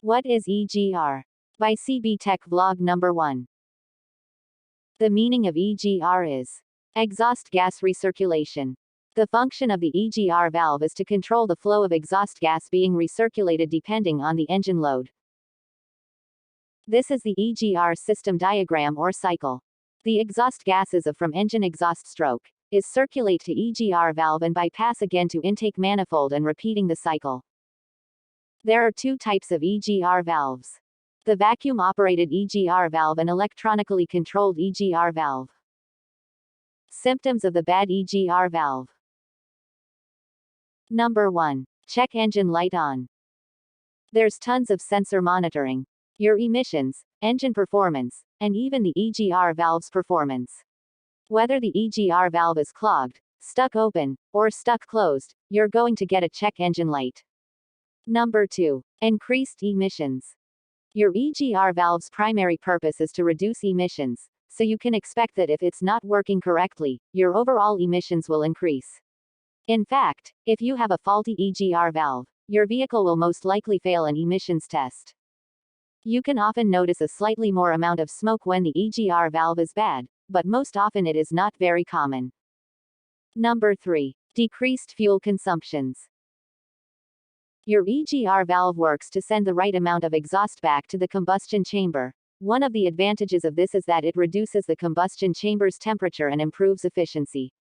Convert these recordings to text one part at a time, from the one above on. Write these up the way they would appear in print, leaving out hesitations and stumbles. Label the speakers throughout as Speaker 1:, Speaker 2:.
Speaker 1: What is EGR? By CB Tech Vlog number 1. The meaning of EGR is exhaust gas recirculation. The function of the EGR valve is to control the flow of exhaust gas being recirculated depending on the engine load. This is the EGR system diagram or cycle. The exhaust gases from engine exhaust stroke is circulate to EGR valve and bypass again to intake manifold and repeating the cycle. There are two types of EGR valves. The vacuum-operated EGR valve and electronically controlled EGR valve. Symptoms of the bad EGR valve. Number 1. Check engine light on. There's tons of sensor monitoring your emissions, engine performance, and even the EGR valve's performance. Whether the EGR valve is clogged, stuck open, or stuck closed, you're going to get a check engine light. Number 2. Increased emissions. Your EGR valve's primary purpose is to reduce emissions, so you can expect that if it's not working correctly, your overall emissions will increase. In fact, if you have a faulty EGR valve, your vehicle will most likely fail an emissions test. You can often notice a slightly more amount of smoke when the EGR valve is bad, but most often it is not very common. Number 3. Decreased fuel consumptions. Your EGR valve works to send the right amount of exhaust back to the combustion chamber. One of the advantages of this is that it reduces the combustion chamber's temperature and improves efficiency.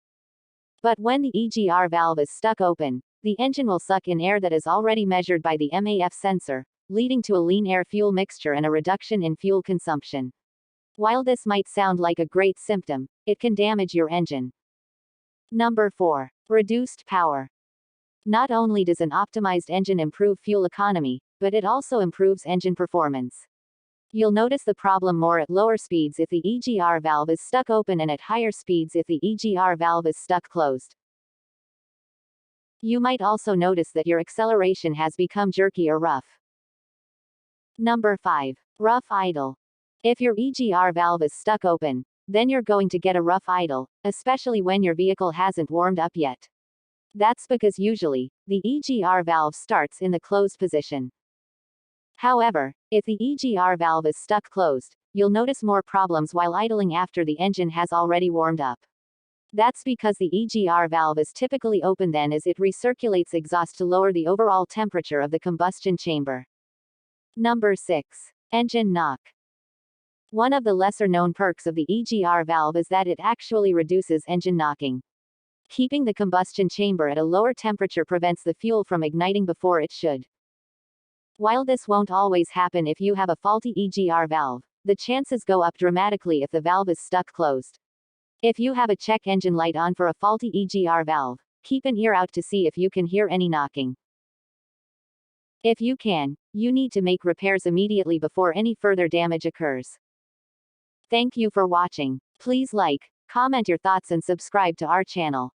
Speaker 1: But when the EGR valve is stuck open, the engine will suck in air that is already measured by the MAF sensor, leading to a lean air-fuel mixture and a reduction in fuel consumption. While this might sound like a great symptom, it can damage your engine. Number 4. Reduced power. Not only does an optimized engine improve fuel economy, but it also improves engine performance. You'll notice the problem more at lower speeds if the EGR valve is stuck open and at higher speeds if the EGR valve is stuck closed. You might also notice that your acceleration has become jerky or rough. Number 5. Rough idle. If your EGR valve is stuck open, then you're going to get a rough idle, especially when your vehicle hasn't warmed up yet. That's because usually, the EGR valve starts in the closed position. However, if the EGR valve is stuck closed, you'll notice more problems while idling after the engine has already warmed up. That's because the EGR valve is typically open then as it recirculates exhaust to lower the overall temperature of the combustion chamber. Number 6. Engine knock. One of the lesser-known perks of the EGR valve is that it actually reduces engine knocking. Keeping the combustion chamber at a lower temperature prevents the fuel from igniting before it should. While this won't always happen if you have a faulty EGR valve, the chances go up dramatically if the valve is stuck closed. If you have a check engine light on for a faulty EGR valve, keep an ear out to see if you can hear any knocking. If you can, you need to make repairs immediately before any further damage occurs. Thank you for watching. Please like, comment your thoughts and subscribe to our channel.